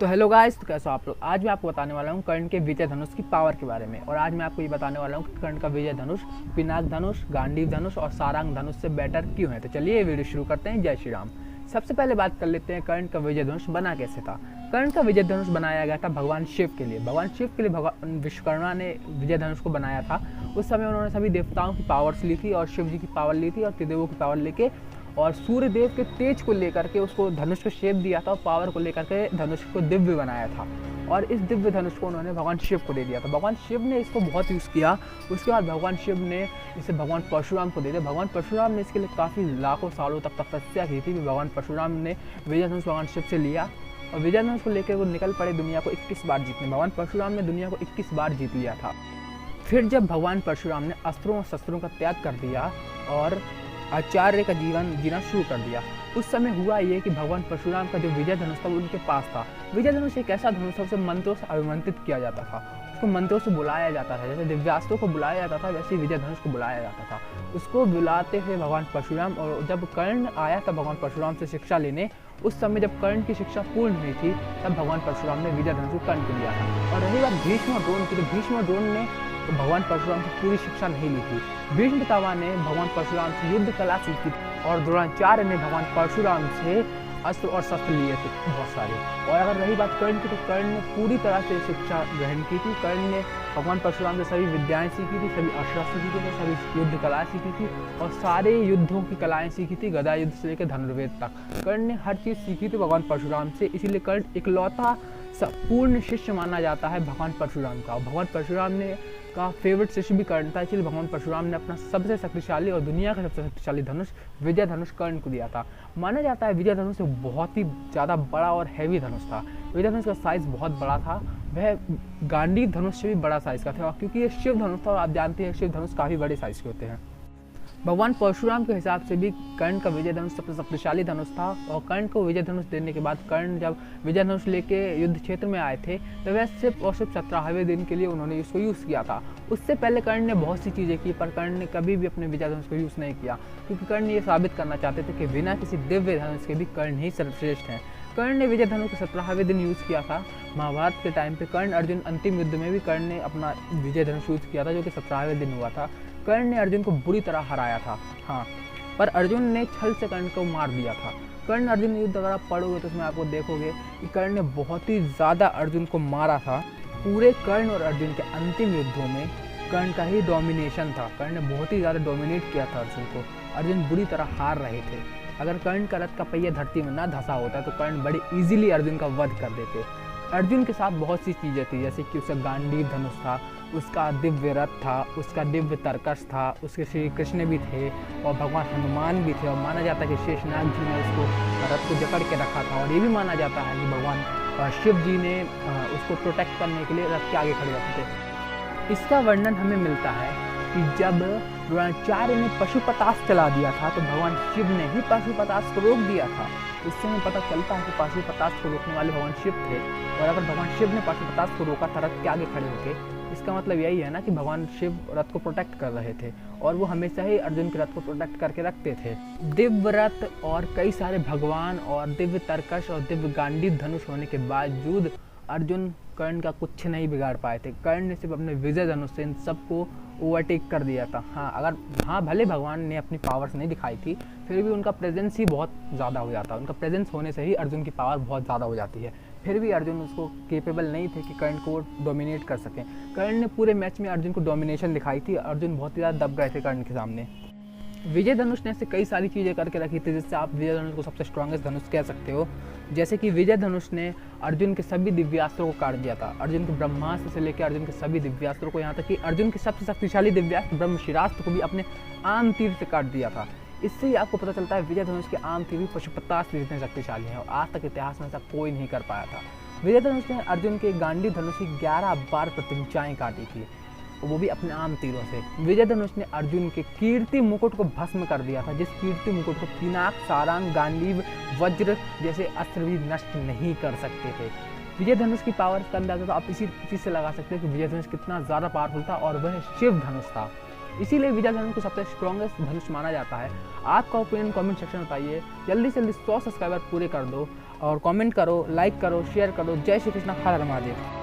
तो hello guys, तो कैसे हो आप लोग। आज मैं आपको बताने वाला हूँ कर्ण के विजय धनुष की पावर के बारे में। और आज मैं आपको ये बताने वाला हूँ कि कर्ण का विजय धनुष पिनाक धनुष, गांडीव धनुष और सारंग धनुष से बेटर क्यों है। तो चलिए ये वीडियो शुरू करते हैं। जय श्री राम। सबसे पहले बात कर लेते हैं कर्ण का विजय धनुष बना कैसे था। कर्ण का विजय धनुष बनाया गया था भगवान शिव के लिए। भगवान शिव के लिए भगवान विश्वकर्मा ने विजय धनुष को बनाया था। उस समय उन्होंने सभी देवताओं की पावर्स ली थी और शिव जी की पावर ली थी और त्रिदेवों की पावर लेके और सूर्य देव के तेज को लेकर के उसको धनुष को शेप दिया था और पावर को लेकर के धनुष को दिव्य बनाया था। और इस दिव्य धनुष को उन्होंने भगवान शिव को दे दिया था। भगवान शिव ने इसको बहुत यूज़ किया। उसके बाद भगवान शिव ने इसे भगवान परशुराम को दे दिया। भगवान परशुराम ने इसके लिए काफ़ी लाखों सालों तक तपस्या की थी। भगवान परशुराम ने विजय धनुष भगवान शिव से लिया और विजय धनुष को लेकर वो निकल पड़े दुनिया को 21 बार जीतने। भगवान परशुराम ने दुनिया को 21 बार जीत लिया था। फिर जब भगवान परशुराम ने अस्त्रों और शस्त्रों का त्याग कर दिया और आचार्य का जीवन जीना शुरू कर दिया, उस समय हुआ ये कि भगवान परशुराम का जो विजय धनुष था वो उनके पास था। विजय धनुष एक ऐसा धनुष था, उसे मंत्रों से अभिमंत्रित किया जाता था, उसको मंत्रों से बुलाया जाता था। जैसे दिव्यास्त्रों को बुलाया जाता था वैसे विजय धनुष को बुलाया जाता था। उसको बुलाते थे भगवान परशुराम। और जब कर्ण आया था भगवान परशुराम से शिक्षा लेने, उस समय जब कर्ण की शिक्षा पूर्ण हुई थी तब भगवान परशुराम ने विजय धनुष को कर्ण को दिया था। और रही बात भीष्म और द्रोण की, तो भीष्म और द्रोण ने तो भगवान परशुराम से पूरी शिक्षा नहीं ली थी। भीष्म पितामह ने भगवान परशुराम से युद्ध कला सीखी और द्रोणाचार्य ने भगवान परशुराम से अस्त्र और शस्त्र लिए थे बहुत सारे। और अगर रही बात कर्ण की, तो कर्ण ने पूरी तरह से शिक्षा ग्रहण की थी। कर्ण ने भगवान परशुराम से सभी विद्याएं सीखी थी, सभी अस्त्र सीखे थे, सभी युद्ध कलाएं सीखी थी और सारे युद्धों की कलाएं सीखी थी, गदा युद्ध से लेकर धनुर्वेद तक। कर्ण ने हर चीज़ सीखी थी भगवान परशुराम से। इसीलिए कर्ण इकलौता पूर्ण शिष्य माना जाता है भगवान परशुराम का। और भगवान परशुराम ने का फेवरेट शिष्य भी कर्ण था। इसलिए भगवान परशुराम ने अपना सबसे शक्तिशाली और दुनिया का सबसे शक्तिशाली धनुष विजय धनुष कर्ण को दिया था। माना जाता है विजय धनुष बहुत ही ज़्यादा बड़ा और हैवी धनुष था। विजय धनुष का साइज़ बहुत बड़ा था, वह गांडीव धनुष से भी बड़ा साइज़ का था। क्योंकि ये शिव धनुष था और आप जानते हैं शिव धनुष काफ़ी बड़े साइज़ के होते हैं। भगवान परशुराम के हिसाब से भी कर्ण का विजय धनुष सबसे शक्तिशाली धनुष था। और कर्ण को विजय धनुष देने के बाद कर्ण जब विजय धनुष लेके युद्ध क्षेत्र में आए थे तो वह सिर्फ और सिर्फ 17वें दिन के लिए उन्होंने इसको यूज़ किया था। उससे पहले कर्ण ने बहुत सी चीज़ें की, पर कर्ण ने कभी भी अपने विजय धनुष को यूज़ नहीं किया, क्योंकि कर्ण ये साबित करना चाहते थे कि बिना किसी दिव्य धनुष के भी कर्ण ही सर्वश्रेष्ठ हैं। कर्ण ने विजय धनुष को 17वें दिन यूज़ किया था। महाभारत के टाइम पे कर्ण अर्जुन अंतिम युद्ध में भी कर्ण ने अपना विजय धनुष यूज़ किया था, जो कि 17वें दिन हुआ था। कर्ण ने अर्जुन को बुरी तरह हराया था, हाँ, पर अर्जुन ने छल से कर्ण को मार दिया था। कर्ण अर्जुन युद्ध अगर आप पढ़ोगे तो उसमें आपको देखोगे कि कर्ण ने बहुत ही ज़्यादा अर्जुन को मारा था। पूरे कर्ण और अर्जुन के अंतिम युद्धों में कर्ण का ही डोमिनेशन था। कर्ण ने बहुत ही ज़्यादा डोमिनेट किया था अर्जुन को। अर्जुन बुरी तरह हार रहे थे। अगर कर्ण का रथ का पहिया धरती में ना धंसा होता तो कर्ण बड़े ईजिली अर्जुन का वध कर देते। अर्जुन के साथ बहुत सी चीज़ें थी, जैसे कि उसका गांडीव धनुष था, उसका दिव्य रथ था, उसका दिव्य तर्कश था, उसके श्री कृष्ण भी थे और भगवान हनुमान भी थे। और माना जाता है कि शेषनाग जी ने उसको रथ को जकड़ के रखा था। और ये भी माना जाता है कि भगवान शिव जी ने उसको प्रोटेक्ट करने के लिए रथ के आगे खड़े रहते थे। इसका वर्णन हमें मिलता है कि जब द्रोणाचार्य ने पशुपतास्त्र चला दिया था तो भगवान शिव ने ही पशुपतास्त्र को रोक दिया था। इससे हमें पता चलता है कि पशुपतास्त्र को रोकने वाले भगवान शिव थे। और अगर भगवान शिव ने पशुपतास्त्र को रोका था रथ के आगे खड़े होकर, इसका मतलब यही है ना कि भगवान शिव रथ को प्रोटेक्ट कर रहे थे और वो हमेशा ही अर्जुन के रथ को प्रोटेक्ट करके रखते थे। दिव्य रथ और कई सारे भगवान और दिव्य तर्कश और दिव्य गांडीव धनुष होने के बावजूद अर्जुन कर्ण का कुछ नहीं बिगाड़ पाए थे। कर्ण ने सिर्फ अपने विजय धनुष से इन सबको ओवरटेक कर दिया था। हाँ, भले भगवान ने अपनी पावर्स नहीं दिखाई थी, फिर भी उनका प्रेजेंस ही बहुत ज़्यादा हो जाता। उनका प्रेजेंस होने से ही अर्जुन की पावर बहुत ज़्यादा हो जाती है। फिर भी अर्जुन उसको केपेबल नहीं थे कि कर्ण को डोमिनेट कर सकें। कर्ण ने पूरे मैच में अर्जुन को डोमिनेशन दिखाई थी। अर्जुन बहुत ही ज़्यादा दब गए थे कर्ण के सामने। विजय धनुष ने ऐसे कई सारी चीज़ें करके रखी थी जिससे आप विजय धनुष को सबसे स्ट्रॉन्गेस्ट धनुष कह सकते हो। जैसे कि विजय धनुष ने अर्जुन के सभी दिव्यास्त्रों को काट दिया था। अर्जुन के ब्रह्मास्त्र से लेकर अर्जुन के सभी दिव्यास्त्रों को, यहाँ तक कि अर्जुन के सबसे शक्तिशाली दिव्यास्त्र ब्रह्मशिरास्त्र को भी अपने आम तीर से काट दिया था। इससे ही आपको पता चलता है विजय धनुष के आम तीर भी पशुपतास्त्र जितने शक्तिशाली हैं और आज तक इतिहास में ऐसा कोई नहीं कर पाया था। विजय धनुष ने अर्जुन के गांडीव धनुष की 11 बार प्रतिंचाएँ काटी थी, वो भी अपने आम तीरों से। विजय धनुष ने अर्जुन के कीर्ति मुकुट को भस्म कर दिया था, जिस कीर्ति मुकुट को पिनाक, सारंग, गांडीव, वज्र जैसे अस्त्र भी नष्ट नहीं कर सकते थे। विजय धनुष की पावर का अंदाजा तो आप इसी चीज़ से लगा सकते हैं कि विजय धनुष कितना ज़्यादा पावरफुल था और वह शिव धनुष था। इसीलिए विजय धनुष को सबसे स्ट्रॉन्गेस्ट धनुष माना जाता है। आपका ओपिनियन कमेंट सेक्शन में बताइए। जल्दी से जल्दी 100 सब्सक्राइबर पूरे कर दो और कमेंट करो, लाइक करो, शेयर करो। जय श्री कृष्ण, हर हर महादेव।